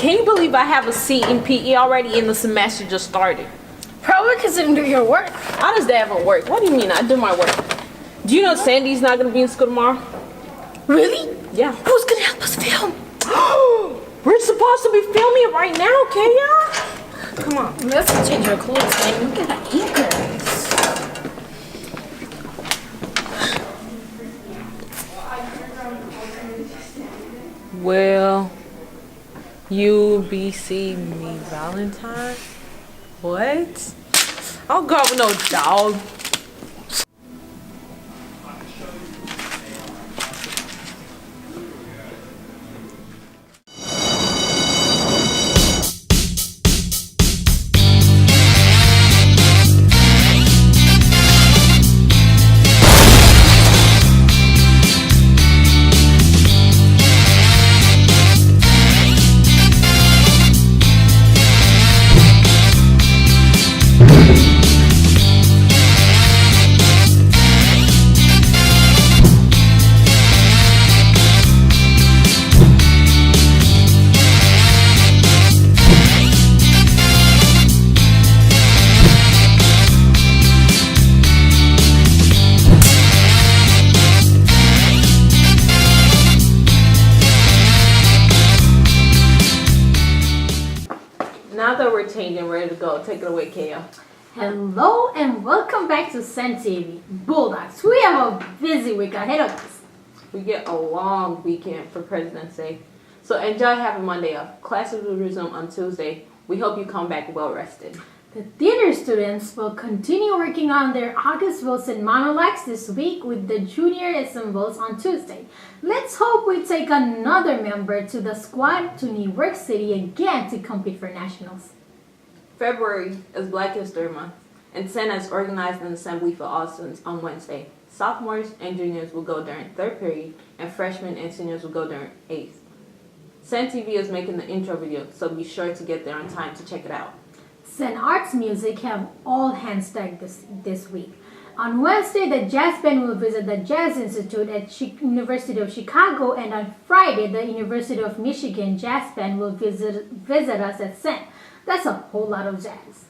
Can you believe I have a C in PE already and the semester just started? Probably because you didn't do your work. How does that even work? What do you mean I do my work? Do you know Sandy's not going to be in school tomorrow? Really? Yeah. Who's going to help us film? We're supposed to be filming it right now, okay, y'all? Come on, let's change our clothes, man. Look at the anchors. Well, UBC me Valentine? What? I'll go with no dog. Now that we're changing, ready to go. Take it away, Kaya. Hello and welcome back to Senn TV. Bulldogs, we have a busy week ahead of us. We get a long weekend for President's Day. So enjoy having Monday off. Classes will resume on Tuesday. We hope you come back well rested. The theater students will continue working on their August Wilson monologues this week with the junior ensembles on Tuesday. Let's hope we take another member to the squad to New York City again to compete for nationals. February is Black History Month, and Senn has organized an assembly for all students on Wednesday. Sophomores and juniors will go during third period, and freshmen and seniors will go during eighth. Senn TV is making the intro video, so be sure to get there on time to check it out. Senn Arts Music have all hands deck this week. On Wednesday, the jazz band will visit the Jazz Institute at University of Chicago, and on Friday, the University of Michigan Jazz Band will visit us at Senn. That's a whole lot of jazz.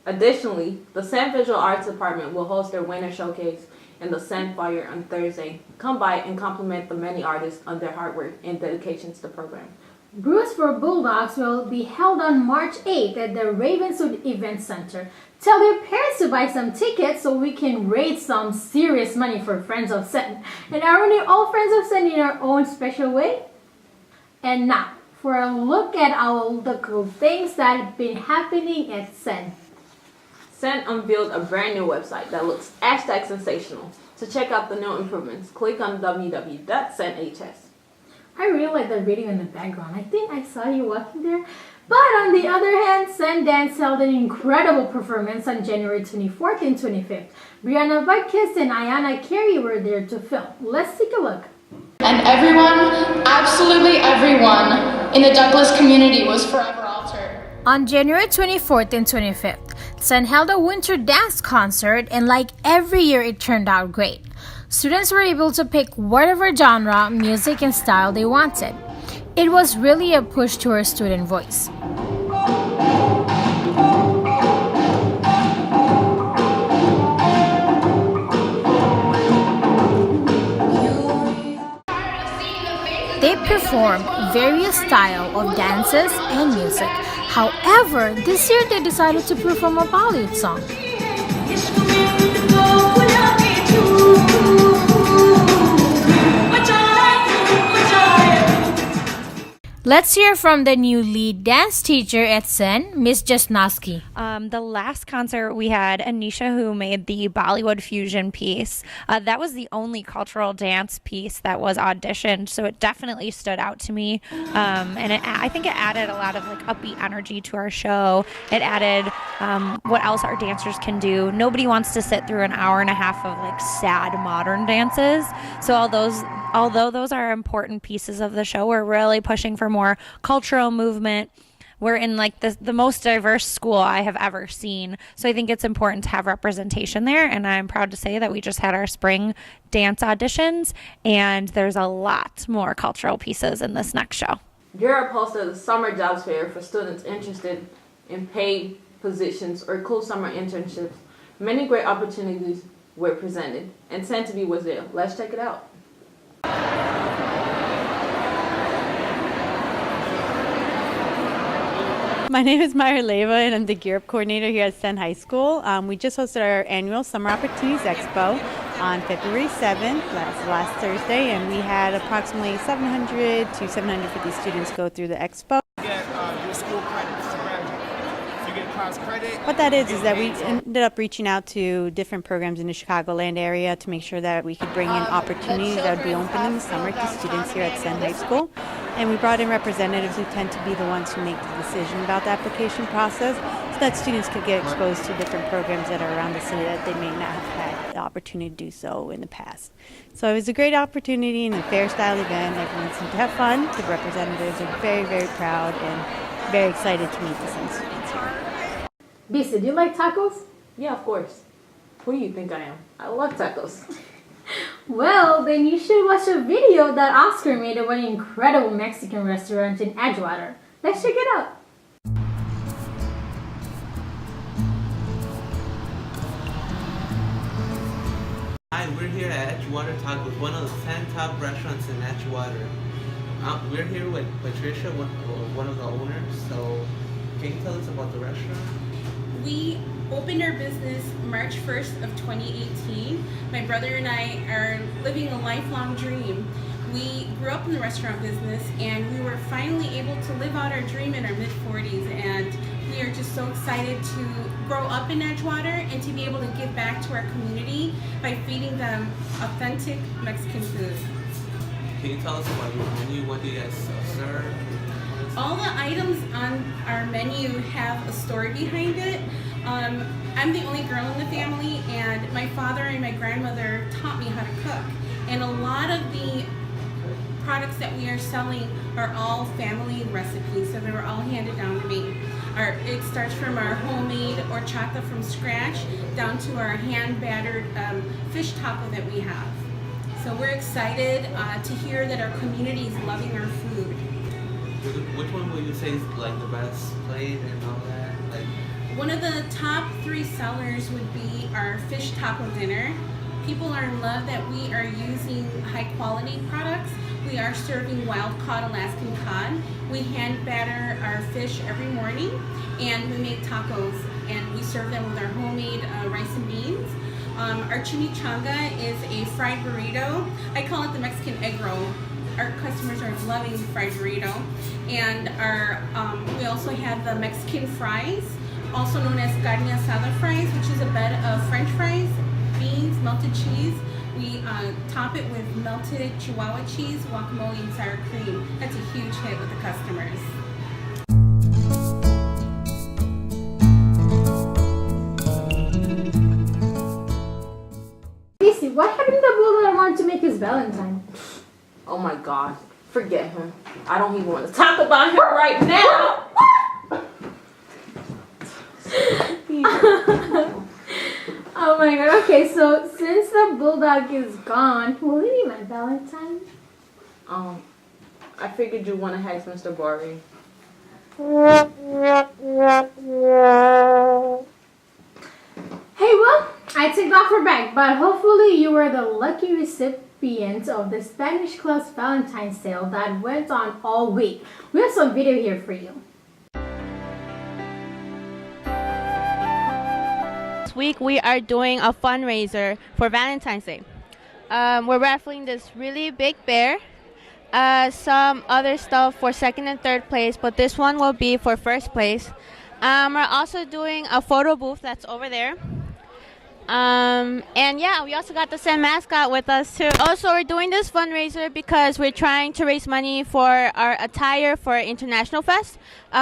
Additionally, the Senn Visual Arts Department will host their winter showcase in the Senn Foyer on Thursday. Come by and compliment the many artists on their hard work and dedication to the program. Brews for Bulldogs will be held on March 8th at the Ravenswood Event Center. Tell your parents to buy some tickets so we can raise some serious money for Friends of Senn. And aren't we all Friends of Senn in our own special way? And now, for a look at all the cool things that have been happening at Senn. Senn unveiled a brand new website that looks #sensational. To check out the new improvements, click on www.sennhs. I really like the reading in the background. I think I saw you walking there. But on the other hand, Senn Dance held an incredible performance on January 24th and 25th. Brianna Vudkis and Ayana Carey were there to film. Let's take a look. And everyone, absolutely everyone, in the Douglas community was forever altered. On January 24th and 25th, Senn held a winter dance concert, and like every year, it turned out great. Students were able to pick whatever genre, music, and style they wanted. It was really a push to our student voice. They performed various styles of dances and music. However, this year they decided to perform a Bollywood song. Let's hear from the new lead dance teacher at Senn, Miss Jasnowski. The last concert we had Anisha, who made the Bollywood fusion piece. That was the only cultural dance piece that was auditioned, so it definitely stood out to me. And I think it added a lot of like upbeat energy to our show. It added what else our dancers can do. Nobody wants to sit through an hour and a half of like sad modern dances. So although those are important pieces of the show, we're really pushing for more cultural movement. We're in like the most diverse school I have ever seen. So I think it's important to have representation there. And I'm proud to say that we just had our spring dance auditions, and there's a lot more cultural pieces in this next show. Europe hosted a summer jobs fair for students interested in paid positions or cool summer internships. Many great opportunities were presented, and Senn was there. Let's check it out. My name is Myra Leva, and I'm the Gear Up Coordinator here at Senn High School. We just hosted our annual Summer Opportunities Expo on February 7th, last Thursday, and we had approximately 700 to 750 students go through the expo. You get your school credits to graduate. You get class credit. What that is that we ended up reaching out to different programs in the Chicagoland area to make sure that we could bring in opportunities that would be open in the summer to students here at Senn High School. And we brought in representatives who tend to be the ones who make the decision about the application process so that students could get exposed to different programs that are around the city that they may not have had the opportunity to do so in the past. So it was a great opportunity and a fair-style event. Everyone seemed to have fun. The representatives are very, very proud and very excited to meet the Senn students here. Bisa, do you like tacos? Yeah, of course. Who do you think I am? I love tacos. Well, then you should watch a video that Oscar made of an incredible Mexican restaurant in Edgewater. Let's check it out. Hi, we're here at Edgewater Tacos, one of the 10 top restaurants in Edgewater. We're here with Patricia, one of the owners. So, can you tell us about the restaurant? We opened our business March 1st of 2018. My brother and I are living a lifelong dream. We grew up in the restaurant business and we were finally able to live out our dream in our mid-40s, and we are just so excited to grow up in Edgewater and to be able to give back to our community by feeding them authentic Mexican food. Can you tell us about your menu? What do you guys serve? All the items on our menu have a story behind it. I'm the only girl in the family, and my father and my grandmother taught me how to cook. And a lot of the products that we are selling are all family recipes, so they were all handed down to me. It starts from our homemade horchata from scratch down to our hand-battered fish taco that we have. So we're excited to hear that our community is loving our food. Which one would you say is like the best plate and all that? One of the top 3 sellers would be our fish taco dinner. People are in love that we are using high quality products. We are serving wild caught Alaskan cod. We hand batter our fish every morning, and we make tacos, and we serve them with our homemade rice and beans. Our chimichanga is a fried burrito. I call it the Mexican egg roll. Our customers are loving fried burrito. And we also have the Mexican fries, also known as carne asada fries, which is a bed of French fries, beans, melted cheese. We top it with melted Chihuahua cheese, guacamole, and sour cream. That's a huge hit with the customers. Bisa, what happened to the bulldog that wanted to make his Valentine? Oh my God. Forget him. I don't even want to talk about him right now. Oh my God. Okay, so since the bulldog is gone, will it be my Valentine? I figured you want to hex Mr. Bari. Hey, well, I take that for back, but hopefully you were the lucky recipient of the Spanish Class Valentine sale that went on all week. We have some video here for you. This week we are doing a fundraiser for Valentine's Day. We're raffling this really big bear, some other stuff for second and third place, but this one will be for first place. We're also doing a photo booth that's over there. And yeah, we also got the Senn mascot with us too. Also, we're doing this fundraiser because we're trying to raise money for our attire for International Fest.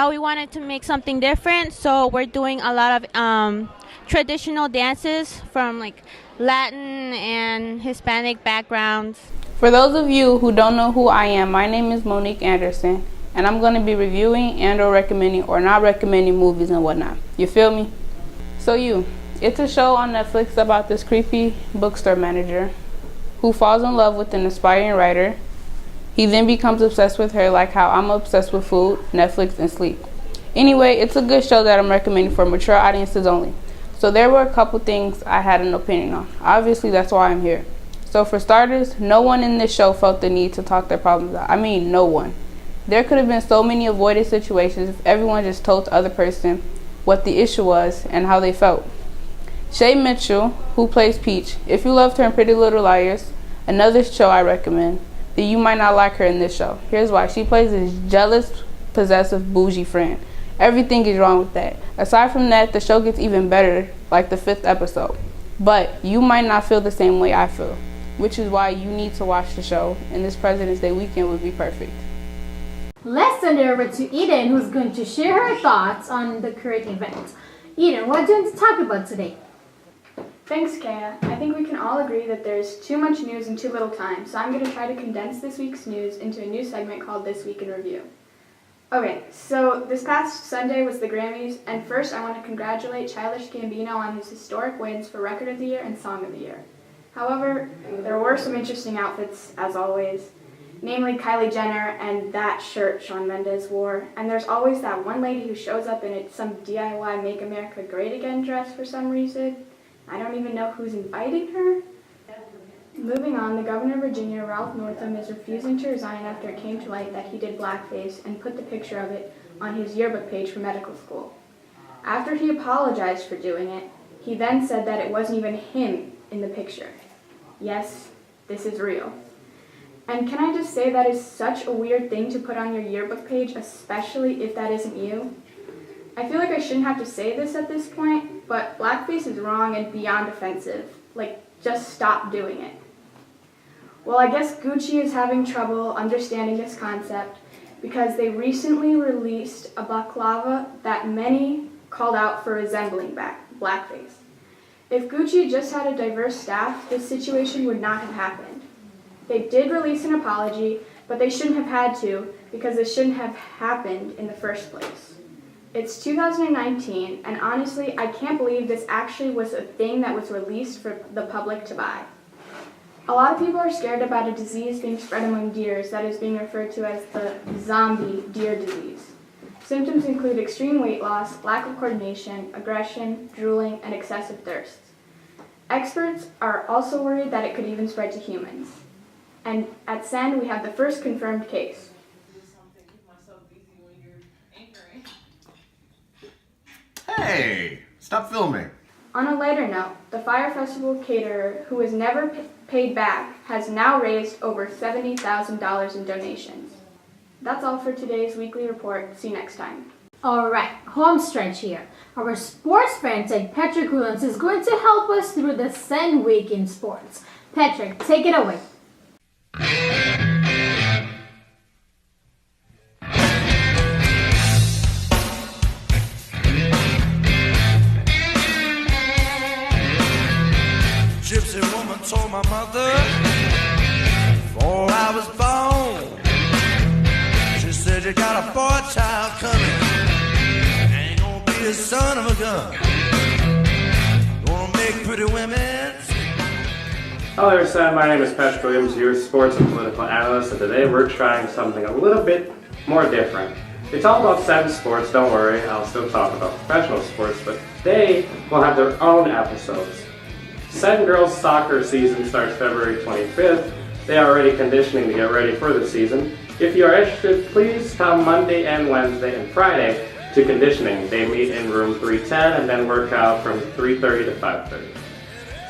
We wanted to make something different, so we're doing a lot of traditional dances from like Latin and Hispanic backgrounds. For those of you who don't know who I am, my name is Monique Anderson, and I'm going to be reviewing and or recommending or not recommending movies and whatnot. You feel me? So it's a show on Netflix about this creepy bookstore manager who falls in love with an aspiring writer. He then becomes obsessed with her like how I'm obsessed with food, Netflix, and sleep. Anyway, it's a good show that I'm recommending for mature audiences only. So there were a couple things I had an opinion on. Obviously, that's why I'm here. So for starters, no one in this show felt the need to talk their problems out. I mean, no one. There could have been so many avoided situations if everyone just told the other person what the issue was and how they felt. Shay Mitchell, who plays Peach, if you loved her in Pretty Little Liars, another show I recommend, then you might not like her in this show. Here's why. She plays this jealous, possessive, bougie friend. Everything is wrong with that. Aside from that, the show gets even better, like the 5th episode. But you might not feel the same way I feel, which is why you need to watch the show, and this President's Day weekend would be perfect. Let's send it over to Eden, who's going to share her thoughts on the current event. Eden, what do you want to talk about today? Thanks, Kaya. I think we can all agree that there's too much news in too little time, so I'm going to try to condense this week's news into a new segment called This Week in Review. Okay, so this past Sunday was the Grammys, and first I want to congratulate Childish Gambino on his historic wins for Record of the Year and Song of the Year. However, there were some interesting outfits, as always, namely Kylie Jenner and that shirt Shawn Mendes wore, and there's always that one lady who shows up in some DIY Make America Great Again dress for some reason. I don't even know who's inviting her. Moving on, the governor of Virginia, Ralph Northam, is refusing to resign after it came to light that he did blackface and put the picture of it on his yearbook page for medical school. After he apologized for doing it, he then said that it wasn't even him in the picture. Yes, this is real. And can I just say that is such a weird thing to put on your yearbook page, especially if that isn't you? I feel like I shouldn't have to say this at this point, but blackface is wrong and beyond offensive. Like, just stop doing it. Well, I guess Gucci is having trouble understanding this concept because they recently released a baklava that many called out for resembling blackface. If Gucci just had a diverse staff, this situation would not have happened. They did release an apology, but they shouldn't have had to because this shouldn't have happened in the first place. It's 2019, and honestly, I can't believe this actually was a thing that was released for the public to buy. A lot of people are scared about a disease being spread among deers that is being referred to as the zombie deer disease. Symptoms include extreme weight loss, lack of coordination, aggression, drooling, and excessive thirst. Experts are also worried that it could even spread to humans. And at Senn, we have the first confirmed case. Hey, stop filming. On a lighter note, the Fire Festival caterer, who was never paid back, has now raised over $70,000 in donations. That's all for today's weekly report. See you next time. Alright, home stretch here. Our sports fanatic Patrick Williams is going to help us through the Senn week in sports. Patrick, take it away. Gypsy woman told my mother before I was born. She said you got a boy child coming, ain't gonna be a son of a gun, gonna make pretty women. Hello everyone, my name is Patrick Williams, your sports and political analyst, and today we're trying something a little bit more different. It's all about Senn sports, don't worry, I'll still talk about professional sports, but they will have their own episodes. Senn girls soccer season starts February 25th. They are already conditioning to get ready for the season. If you are interested, please come Monday and Wednesday and Friday to conditioning. They meet in room 310 and then work out from 3:30 to 5:30.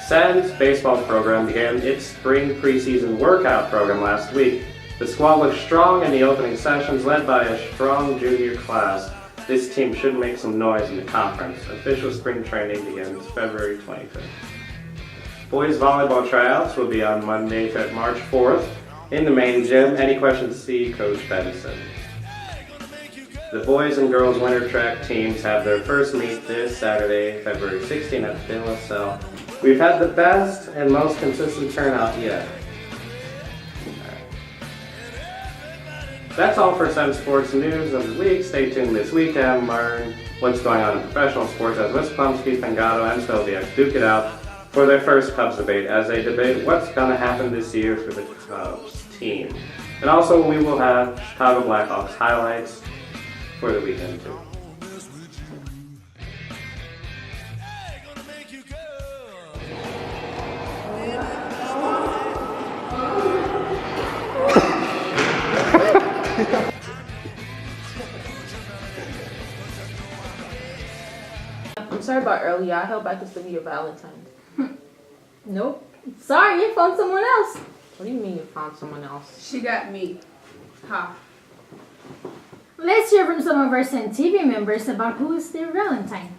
Senn's baseball program began its spring preseason workout program last week. The squad looked strong in the opening sessions, led by a strong junior class. This team should make some noise in the conference. Official spring training begins February 25th. Boys volleyball tryouts will be on Monday, March 4th in the main gym. Any questions, see Coach Benson. The boys and girls winter track teams have their first meet this Saturday, February 16th at De La Salle. We've had the best and most consistent turnout yet. That's all for Senn Sports News of the week. Stay tuned this weekend. Learn what's going on in professional sports as West Plumsky, Pengato, and Sylvia duke it out for their first Cubs debate as they debate what's going to happen this year for the Cubs team. And also we will have Chicago Blackhawks highlights for the weekend too. I'm sorry about earlier. I held back to still be your Valentine. Nope. Sorry, you found someone else. What do you mean you found someone else? She got me. Ha. Let's hear from some of our Senn TV members about who is their Valentine.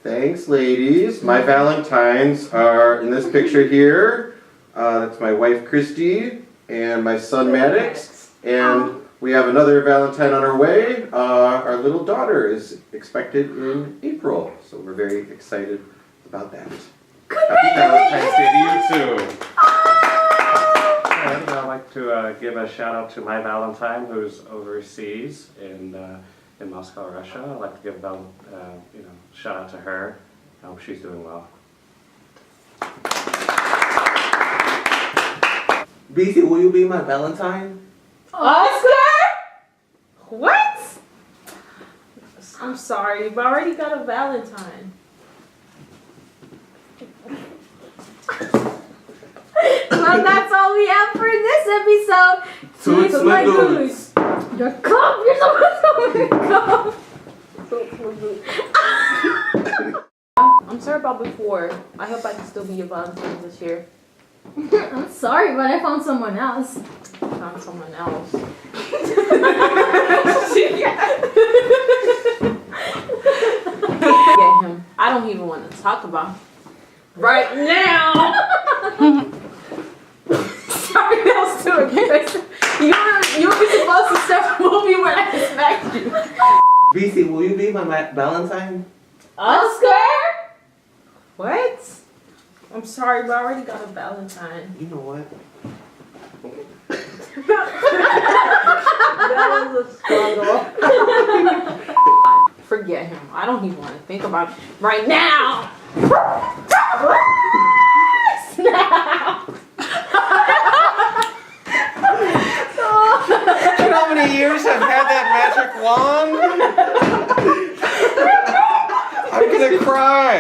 Thanks, ladies. My Valentines are in this picture here. That's my wife, Christy, and my son, Maddox. And we have another Valentine on our way. Our little daughter is expected in April, so we're very excited about that. Happy Valentine's Day to you too. And I'd like to give a shout out to my Valentine, who's overseas in Moscow, Russia. I'd like to give a shout out to her. I hope she's doing well. Bisi, will you be my Valentine? Oscar? What? I'm sorry, but I already got a Valentine. Well, that's all we have for this episode. Toots my goose. Your cup, you're supposed to cup. I'm sorry about before. I hope I can still be your Valentine this year. I'm sorry, but I found someone else. Found someone else. Get him. I don't even want to talk about him. Right now. Sorry, that was too aggressive. You were supposed to start the movie when I smacked you. Bisi, will you be my Valentine? Oscar? What? I'm sorry, but I already got a Valentine. You know what? That was a struggle. Forget him. I don't even want to think about it right now. Snap. You know how many years I've had that magic wand? I'm gonna cry.